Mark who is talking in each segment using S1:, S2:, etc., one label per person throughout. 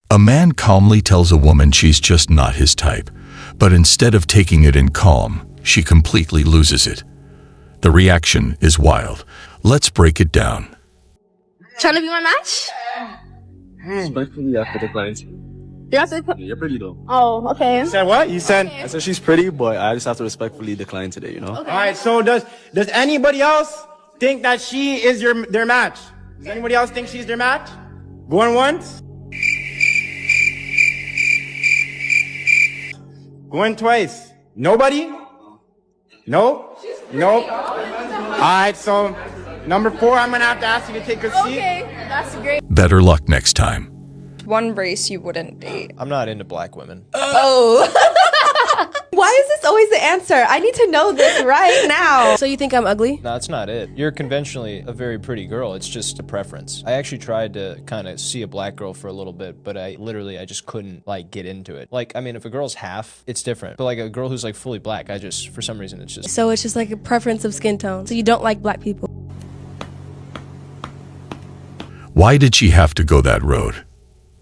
S1: A man calmly tells a woman she's just not his type, but instead of taking it in calm, she completely loses it. The reaction is wild. Let's break it down.
S2: Trying to be my match?
S3: Respectfully, after the client.
S2: You have to.
S3: You're pretty though.
S2: Oh, okay.
S3: You said what? You said?
S2: Okay.
S3: I said she's pretty, but I just have to respectfully decline today, you know?
S2: Okay.
S4: All right, so does anybody else think that she is their match? Does anybody else think she's their match? Going once? Going twice? Nobody? No? No? All right, so number 4, I'm gonna have to ask you to take a seat.
S2: Okay, that's great.
S1: Better luck next time.
S5: One race you wouldn't date.
S6: I'm not into black women.
S7: Oh. Why is this always the answer? I need to know this right now.
S2: So you think I'm ugly?
S6: No, that's not it. You're conventionally a very pretty girl. It's just a preference. I actually tried to kind of see a black girl for a little bit, but I just couldn't like get into it. Like, I mean, if a girl's half, it's different. But like a girl who's like fully black, for some reason, it's just...
S2: So it's just like a preference of skin tone. So you don't like black people?
S1: Why did she have to go that road?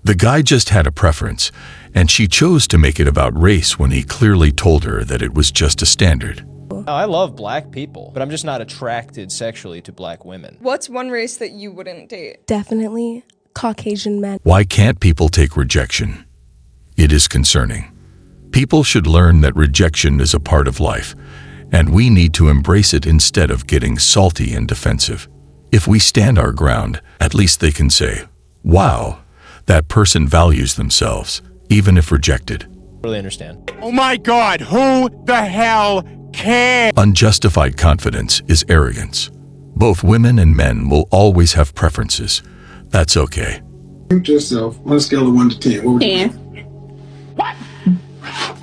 S1: The guy just had a preference, and she chose to make it about race when he clearly told her that it was just a standard.
S6: I love black people, but I'm just not attracted sexually to black women.
S5: What's one race that you wouldn't date?
S2: Definitely Caucasian men.
S1: Why can't people take rejection? It is concerning. People should learn that rejection is a part of life, and we need to embrace it instead of getting salty and defensive. If we stand our ground, at least they can say, "Wow, that person values themselves, even if rejected."
S6: Really understand.
S4: Oh my God, who the hell cares?
S1: Unjustified confidence is arrogance. Both women and men will always have preferences. That's okay.
S8: Rank yourself on a scale of 1 to 10. What would you
S9: 10.
S8: What?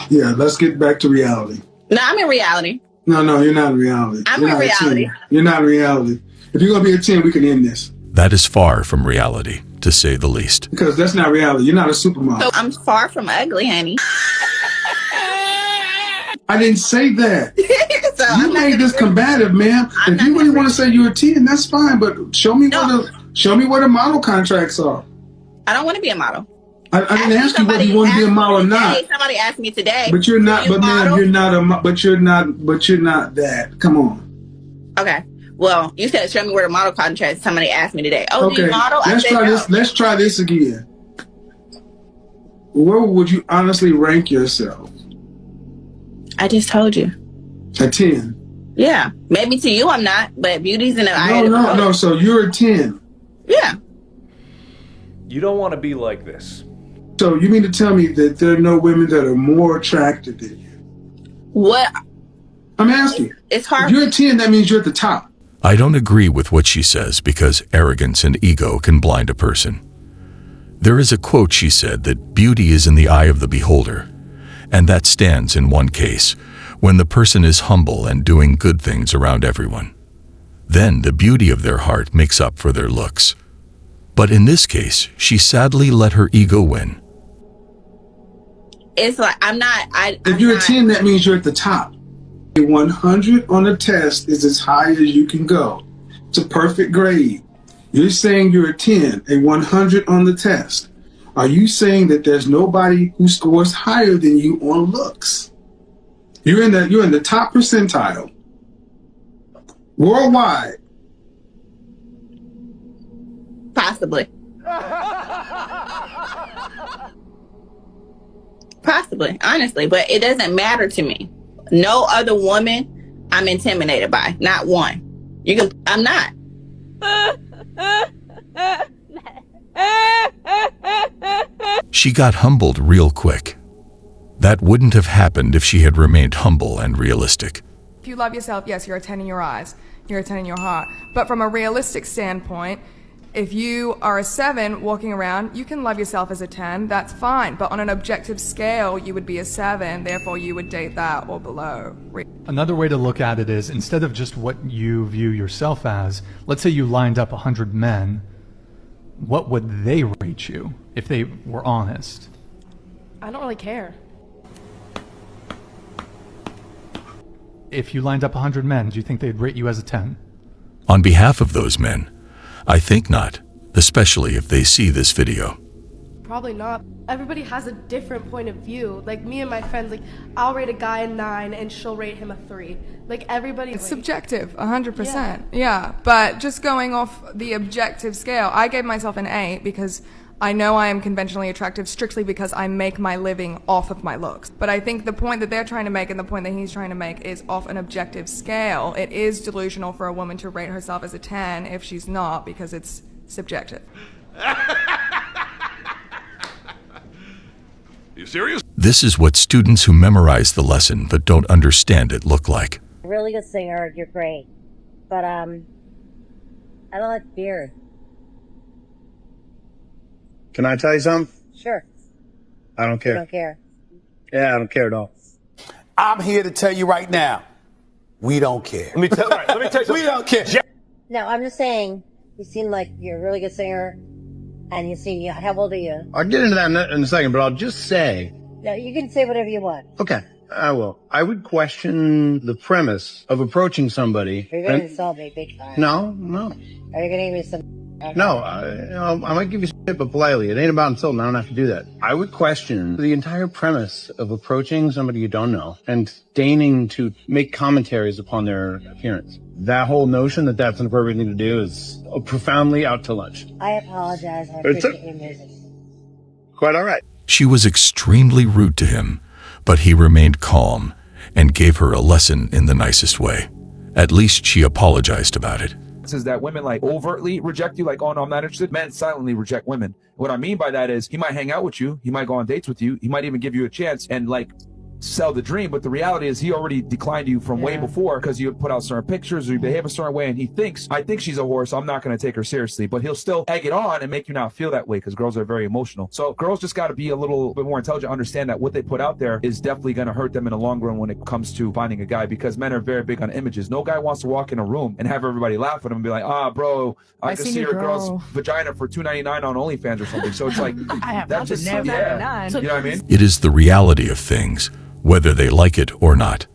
S8: Yeah, let's get back to reality.
S9: No, I'm in reality.
S8: No, you're not in reality.
S9: I'm
S8: You're
S9: in
S8: not a
S9: reality.
S8: 10. You're not in reality. If you're going to be a 10, we can end this.
S1: That is far from reality, to say the least.
S8: Because that's not reality. You're not a supermodel.
S9: So I'm far from ugly, honey.
S8: I didn't say that.
S9: So
S8: You made this combative, man.
S9: I'm
S8: If
S9: not
S8: you really
S9: gonna
S8: want to say you're a 10, that's fine. But show me what the model contracts are.
S9: I don't want to be a model.
S8: I didn't ask you whether you want to be a model or not.
S9: Somebody asked me today.
S8: But you're not. But man, you're not a. But you're not. But you're not that. Come on.
S9: Okay. Well, you said show me where the model contract. Somebody asked me today. Oh, do
S8: Okay.
S9: you model?
S8: Let's try this. Let's try this again. Where would you honestly rank yourself?
S9: I just told you.
S8: A 10.
S9: Yeah. Maybe to you I'm not, but beauty's in the eye of the beholder.
S8: No. So you're a 10.
S9: Yeah.
S10: You don't want to be like this.
S8: So you mean to tell me that there are no women that are more attractive than you?
S9: What?
S8: I'm asking.
S9: It's hard.
S8: If you're a 10, that means you're at the top.
S1: I don't agree with what she says because arrogance and ego can blind a person. There is a quote she said that beauty is in the eye of the beholder, and that stands in one case, when the person is humble and doing good things around everyone. Then the beauty of their heart makes up for their looks. But in this case, she sadly let her ego win.
S9: It's like
S8: If you're a 10, that means you're at the top. A 100 on a test is as high as you can go. It's a perfect grade. You're saying you're a 10, a 100 on the test. Are you saying that there's nobody who scores higher than you on looks? You're in the top percentile. Worldwide.
S9: Possibly. Possibly, honestly, but it doesn't matter to me. No other woman I'm intimidated by. Not one. I'm not.
S1: She got humbled real quick. That wouldn't have happened if she had remained humble and realistic.
S11: If you love yourself, yes, you're a 10 in your eyes. You're a 10 in your heart. But from a realistic standpoint, if you are a 7 walking around, you can love yourself as a 10, that's fine. But on an objective scale, you would be a 7, therefore you would date that or below.
S12: Another way to look at it is, instead of just what you view yourself as, let's say you lined up 100 men, what would they rate you if they were honest?
S11: I don't really care.
S12: If you lined up 100 men, do you think they'd rate you as a 10?
S1: On behalf of those men, I think not, especially if they see this video.
S2: Probably not. Everybody has a different point of view. Like me and my friends, like I'll rate a guy a 9 and she'll rate him a 3. Like everybody.
S11: It's subjective, 100%. Yeah, but just going off the objective scale, I gave myself an 8 because I know I am conventionally attractive strictly because I make my living off of my looks. But I think the point that they're trying to make and the point that he's trying to make is off an objective scale. It is delusional for a woman to rate herself as a 10 if she's not, because it's subjective.
S1: You serious? This is what students who memorize the lesson but don't understand it look like.
S13: Really good singer, you're great. But I don't like beer.
S14: Can I tell you something?
S13: Sure.
S14: I don't care.
S13: You don't care.
S14: Yeah, I don't care at all.
S15: I'm here to tell you right now, we don't care. Let me tell you something. We don't care.
S13: No, I'm just saying, you seem like you're a really good singer, and you seem, how old are you?
S14: I'll get into that in a second, but I'll just say...
S13: No, you can say whatever you want.
S14: Okay, I will. I would question the premise of approaching somebody...
S13: You're going to insult me big time.
S14: No.
S13: Are you going to give me some... Okay.
S14: No, I might give you shit, but politely. It ain't about insulting. I don't have to do that. I would question the entire premise of approaching somebody you don't know and deigning to make commentaries upon their appearance. That whole notion that that's an appropriate thing to do is profoundly out to lunch.
S13: I apologize. I appreciate your music.
S14: Quite all right.
S1: She was extremely rude to him, but he remained calm and gave her a lesson in the nicest way. At least she apologized about it.
S16: Is that women like overtly reject you, like, oh no, I'm not interested. Men silently reject women. What I mean by that is he might hang out with you, he might go on dates with you, he might even give you a chance and like sell the dream, but the reality is he already declined you from way before because you put out certain pictures or you behave a certain way, and he thinks, I think she's a whore, so I'm not going to take her seriously, but he'll still egg it on and make you not feel that way because girls are very emotional. So girls just got to be a little bit more intelligent, understand that what they put out there is definitely going to hurt them in the long run when it comes to finding a guy, because men are very big on images. No guy wants to walk in a room and have everybody laugh at him and be like, bro, I can see your girl's vagina for $2.99 on OnlyFans or something. So it's like,
S17: I have
S16: that's just,
S17: $99.
S16: you know what I mean?
S1: It is the reality of things, whether they like it or not.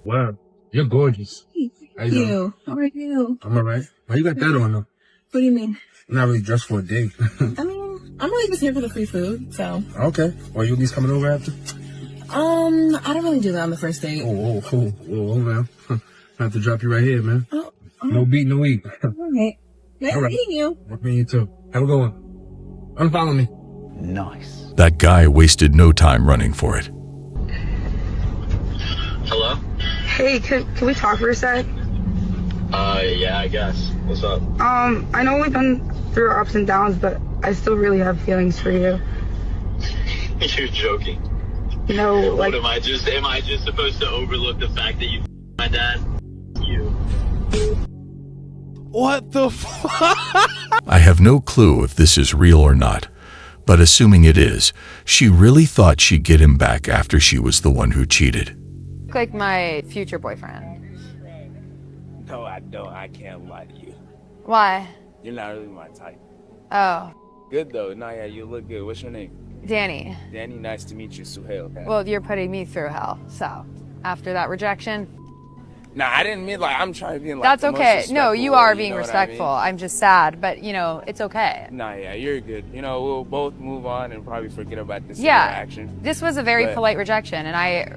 S18: Wow, you're gorgeous.
S17: Thank you. How are you?
S18: I'm alright. Why you got that on though?
S17: What do you mean?
S18: I'm not really dressed for a date.
S17: I mean, I'm really just here for the free food, so.
S18: Okay. Well, you at least coming over after?
S17: I don't really do that on the first date.
S18: Oh, cool. Oh, man. I have to drop you right here, man.
S17: Oh,
S18: no beat, no eat.
S17: Alright. Nice meeting you.
S18: Me you too. Have a good one. Unfollow me.
S15: Nice.
S1: That guy wasted no time running for it.
S19: Hello?
S20: Hey, can we talk for a sec?
S19: Yeah, I guess. What's up?
S20: I know we've been through our ups and downs, but I still really have feelings for you.
S19: You're joking.
S20: No, like...
S19: What am I just supposed to overlook the fact that you my dad? You.
S15: What the fuck?
S1: I have no clue if this is real or not, but assuming it is, she really thought she'd get him back after she was the one who cheated.
S21: Like my future boyfriend.
S22: No, I don't. I can't lie to you.
S21: Why?
S22: You're not really my type.
S21: Oh.
S22: Good though. No, yeah, you look good. What's your name?
S21: Danny.
S22: Danny, nice to meet you, Suhail.
S21: Well, you're putting me through hell, so after that rejection.
S22: Nah, I didn't mean like I'm trying to be like
S21: That's
S22: the most
S21: okay. No, you are being
S22: know
S21: respectful.
S22: I mean?
S21: I'm just sad, but you know, it's okay.
S22: Nah, yeah, you're good. You know, we'll both move on and probably forget about this
S21: Yeah,
S22: interaction.
S21: this was a very
S22: But
S21: polite rejection, and I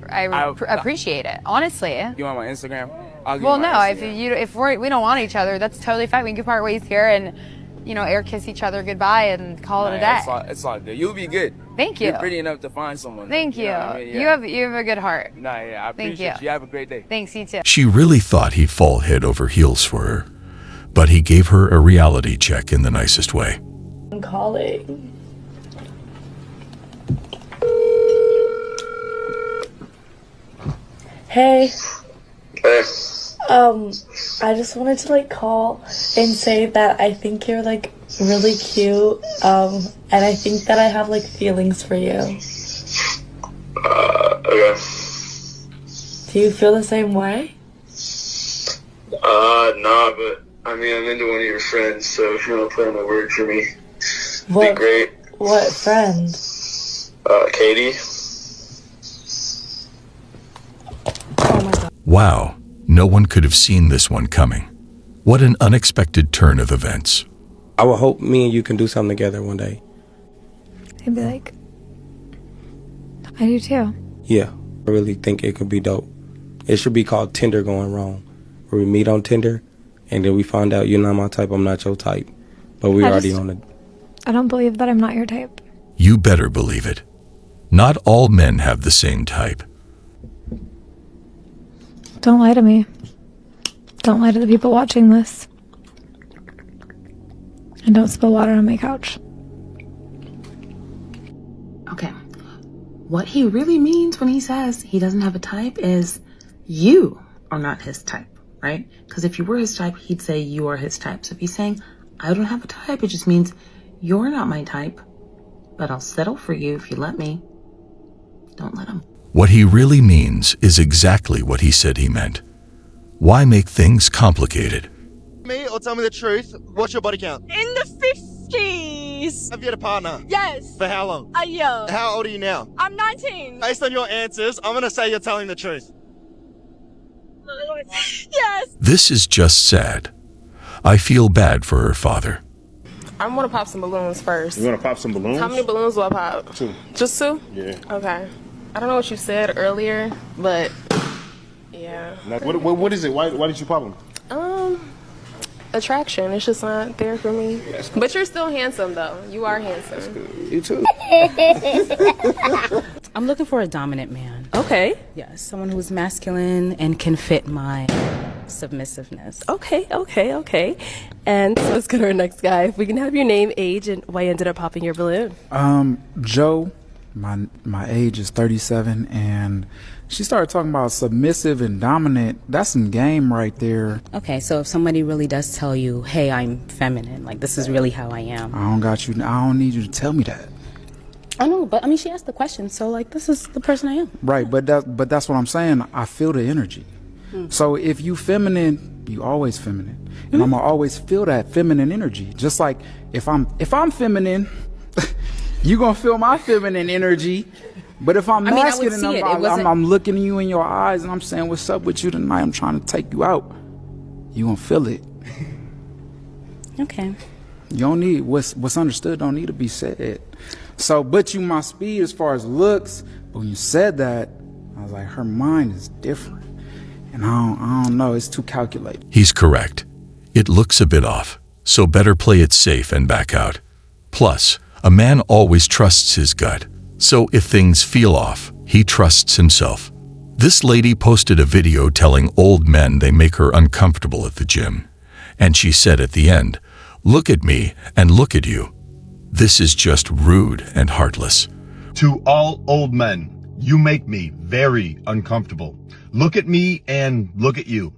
S21: appreciate it, honestly.
S22: You want my Instagram? I'll give
S21: Well,
S22: you my
S21: no,
S22: Instagram.
S21: if we don't want each other, that's totally fine. We can part ways here and, you know, air kiss each other goodbye and call it a day.
S22: It's all good. You'll be good.
S21: Thank you.
S22: You're pretty enough to find someone.
S21: Thank you.
S22: Know what I mean? Yeah.
S21: You have a good heart.
S22: Nah, yeah, I
S21: Thank
S22: appreciate
S21: you.
S22: You have a great day.
S21: Thanks, you too.
S1: She really thought he'd fall head over heels for her, but he gave her a reality check in the nicest way.
S20: I'm calling. Hey.
S19: Hey.
S20: I just wanted to like call and say that I think you're like really cute, and I think that I have like feelings for you.
S19: Okay.
S20: Do you feel the same way?
S19: Nah, but I mean, I'm into one of your friends, so if you want to put in a word for me,
S20: What?
S19: be great.
S20: What friend?
S19: Katie.
S1: Wow, no one could have seen this one coming. What an unexpected turn of events.
S23: I would hope me and you can do something together one day.
S3: they'd be like, I do too.
S7: Yeah, I really think it could be dope. It should be called Tinder going wrong, where we meet on Tinder, and then we find out you're not my type, I'm not your type, but we're already on it.
S3: I don't believe that I'm not your type.
S1: You better believe it. Not all men have the same type.
S3: Don't lie to me. Don't lie to the people watching this. And don't spill water on my couch.
S17: Okay. What he really means when he says he doesn't have a type is you are not his type, right? Because if you were his type, he'd say you are his type. So if he's saying, I don't have a type, it just means you're not my type, but I'll settle for you if you let me. Don't let him.
S1: What he really means is exactly what he said he meant. Why make things complicated?
S23: Me or tell me the truth, what's your body count?
S24: In the 50s.
S23: Have you had a partner?
S24: Yes.
S23: For how long?
S24: A year.
S23: How old are you now?
S24: I'm 19.
S23: Based on your answers, I'm gonna say you're telling the truth.
S24: Yes.
S1: This is just sad. I feel bad for her father.
S25: I want to pop some balloons first.
S26: You want to pop some balloons?
S25: How many balloons will I pop?
S26: 2.
S25: Just 2?
S26: Yeah.
S25: Okay. I don't know what you said earlier, but yeah.
S26: What is it? Why did you pop them?
S25: Attraction. It's just not there for me. But you're still handsome, though. You are handsome.
S26: You too.
S27: I'm looking for a dominant man.
S25: Okay.
S27: Yes, someone who's masculine and can fit my submissiveness.
S25: Okay. And let's go to our next guy. If we can have your name, age, and why you ended up popping your balloon.
S28: Joe. My age is 37, and she started talking about submissive and dominant. That's some game right there.
S27: Okay, so if somebody really does tell you, hey, I'm feminine, like this is really how I am.
S28: I don't need you to tell me that.
S27: I know, but I mean, she asked the question, so like this is the person I am.
S28: Right, but that's what I'm saying. I feel the energy. So if you feminine, you always feminine, and I'm gonna always feel that feminine energy. Just like if I'm feminine, you gonna feel my feminine energy. But if I'm masculine, I'm looking at you in your eyes and I'm saying, what's up with you tonight? I'm trying to take you out. You gonna feel it.
S27: Okay.
S28: You don't need what's understood don't need to be said. So, but you my speed as far as looks. But when you said that, I was like, her mind is different, and I don't know. It's too calculated.
S1: He's correct. It looks a bit off, so better play it safe and back out. Plus, a man always trusts his gut. So if things feel off, he trusts himself. This lady posted a video telling old men they make her uncomfortable at the gym. And she said at the end, "Look at me and look at you." This is just rude and heartless.
S29: To all old men, you make me very uncomfortable. Look at me and look at you.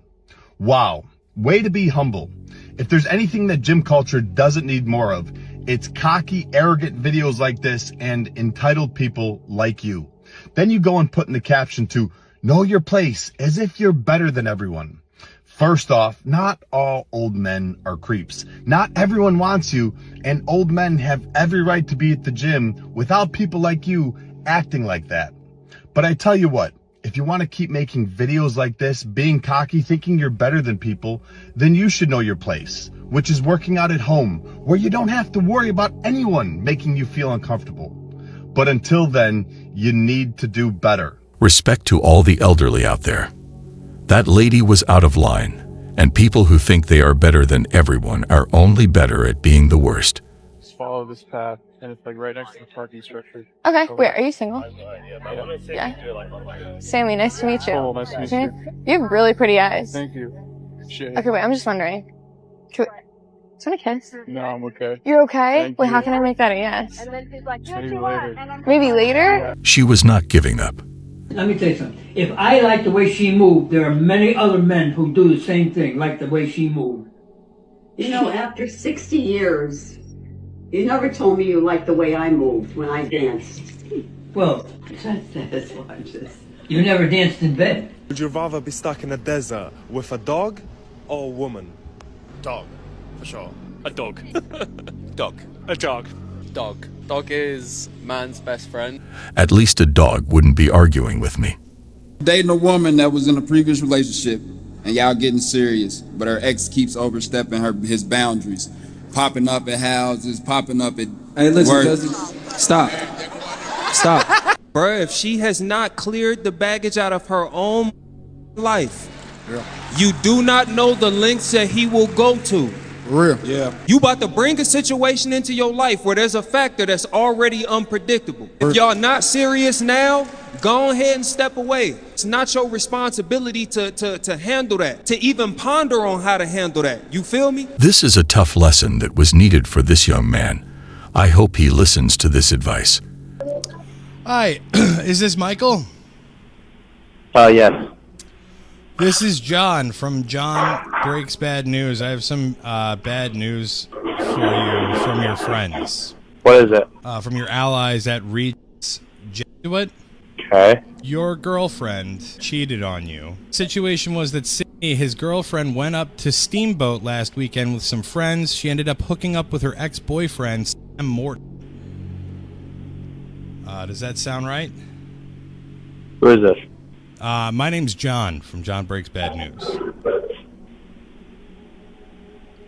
S29: Wow, way to be humble. If there's anything that gym culture doesn't need more of, it's cocky, arrogant videos like this and entitled people like you. Then you go and put in the caption to know your place as if you're better than everyone. First off, not all old men are creeps. Not everyone wants you, and old men have every right to be at the gym without people like you acting like that. But I tell you what, if you want to keep making videos like this, being cocky, thinking you're better than people, then you should know your place, which is working out at home, where you don't have to worry about anyone making you feel uncomfortable. But until then, you need to do better.
S1: Respect to all the elderly out there. That lady was out of line, and people who think they are better than everyone are only better at being the worst.
S22: Just follow this path, and it's like right next to the parking structure.
S21: Okay, wait, are you single?
S22: Yeah.
S21: Sammy, nice to meet you.
S22: Oh, nice to meet you.
S21: You have really pretty eyes.
S22: Thank you. Shit.
S21: Okay, wait, I'm just wondering. Do you want a kiss?
S22: No, I'm okay.
S21: You're okay?
S22: Thank
S21: Wait,
S22: you.
S21: how can I make that a yes?
S22: Maybe later.
S21: Maybe later?
S1: She was not giving up.
S30: Let me tell you something. If I like the way she moved, there are many other men who do the same thing, like the way she moved.
S31: You know, after 60 years, you never told me you liked the way I moved when I danced.
S30: Well,
S31: That's why I'm just...
S30: you never danced in bed.
S32: Would you rather be stuck in a desert with a dog or a woman?
S33: Dog, for sure.
S22: A dog.
S33: Dog.
S22: A dog.
S33: Dog. Dog is man's best friend.
S1: At least a dog wouldn't be arguing with me.
S34: Dating a woman that was in a previous relationship and y'all getting serious, but her ex keeps overstepping his boundaries, popping up at houses, popping up at
S35: Hey, listen,
S34: work.
S35: cousin.
S2: Stop. Stop. Bruh, if she has not cleared the baggage out of her own life, you do not know the lengths that he will go to.
S34: For real. Yeah.
S2: You about to bring a situation into your life where there's a factor that's already unpredictable. If y'all not serious now, go ahead and step away. It's not your responsibility to handle that, to even ponder on how to handle that. You feel me?
S1: This is a tough lesson that was needed for this young man. I hope he listens to this advice.
S4: Hi, is this Michael?
S5: Yes.
S4: This is John from John Breaks Bad News. I have some bad news for you from your friends.
S5: What is it?
S4: From your allies at Rejection.
S5: Okay.
S4: Your girlfriend cheated on you. Situation was that Sydney, his girlfriend, went up to Steamboat last weekend with some friends. She ended up hooking up with her ex-boyfriend, Sam Morton. Does that sound right?
S5: Who is this?
S4: My name's John from John Breaks Bad News.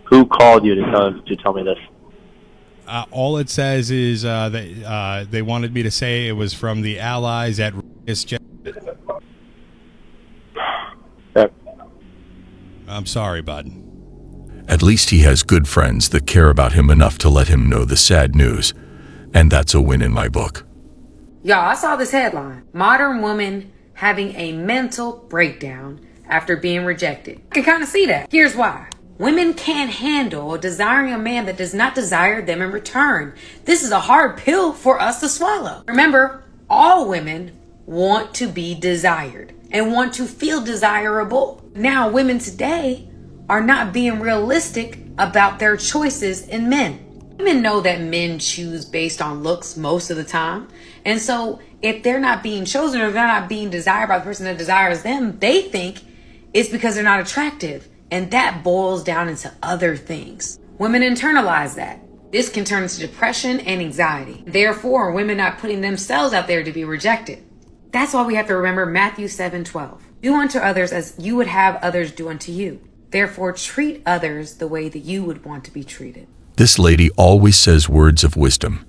S5: Who called you to tell me this?
S4: All it says is that they wanted me to say it was from the allies at Rudeness. I'm sorry, bud.
S1: At least he has good friends that care about him enough to let him know the sad news, and that's a win in my book.
S6: Y'all, I saw this headline. Modern woman having a mental breakdown after being rejected. I can kind of see that. Here's why. Women can't handle desiring a man that does not desire them in return. This is a hard pill for us to swallow. Remember, all women want to be desired and want to feel desirable. Now, women today are not being realistic about their choices in men. Women know that men choose based on looks most of the time. And so if they're not being chosen or they're not being desired by the person that desires them, they think it's because they're not attractive. And that boils down into other things. Women internalize that. This can turn into depression and anxiety. Therefore, women not putting themselves out there to be rejected. That's why we have to remember Matthew 7:12. Do unto others as you would have others do unto you. Therefore, treat others the way that you would want to be treated.
S1: This lady always says words of wisdom,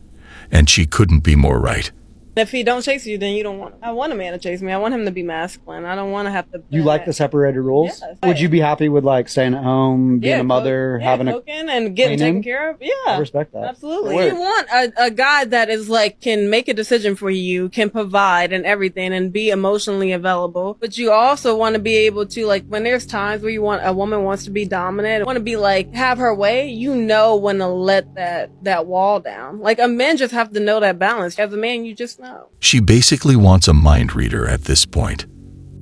S1: and she couldn't be more right.
S8: If he don't chase you, then you don't want. I want a man to chase me. I want him to be masculine. I don't want to have to.
S9: You like the separated rules?
S8: Yes.
S9: Would you be happy with like staying at home, being a mother, having
S8: cooking and getting taken care of? Yeah,
S9: I respect that.
S8: Absolutely. You want a guy that is like can make a decision for you, can provide and everything, and be emotionally available. But you also want to be able to like when there's times where you want a woman wants to be dominant, want to be like have her way. You know when to let that wall down. Like a man just have to know that balance. As a man, you just know.
S1: She basically wants a mind reader at this point.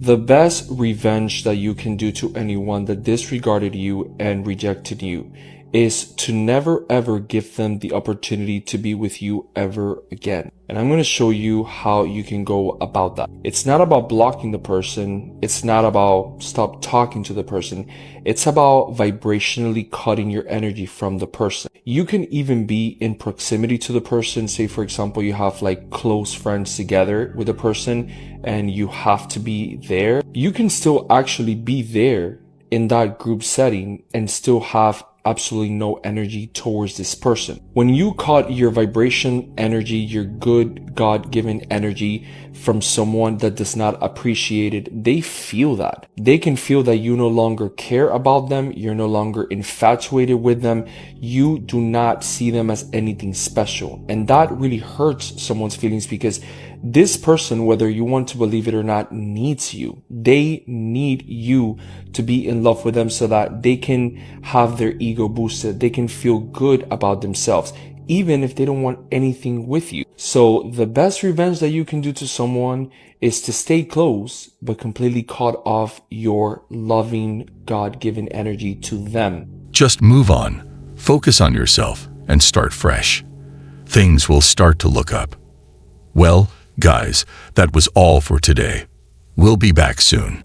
S10: The best revenge that you can do to anyone that disregarded you and rejected you is to never ever give them the opportunity to be with you ever again. And I'm going to show you how you can go about that. It's not about blocking the person. It's not about stop talking to the person. It's about vibrationally cutting your energy from the person. You can even be in proximity to the person. Say, for example, you have like close friends together with a person and you have to be there. You can still actually be there in that group setting and still have absolutely no energy towards this person. When you cut your vibration energy, your good God-given energy from someone that does not appreciate it, they feel that. They can feel that you no longer care about them, you're no longer infatuated with them, you do not see them as anything special. And that really hurts someone's feelings because this person, whether you want to believe it or not, needs you. They need you to be in love with them so that they can have their ego boosted. They can feel good about themselves, even if they don't want anything with you. So the best revenge that you can do to someone is to stay close, but completely cut off your loving, God-given energy to them.
S1: Just move on, focus on yourself, and start fresh. Things will start to look up. Well, guys, that was all for today. We'll be back soon.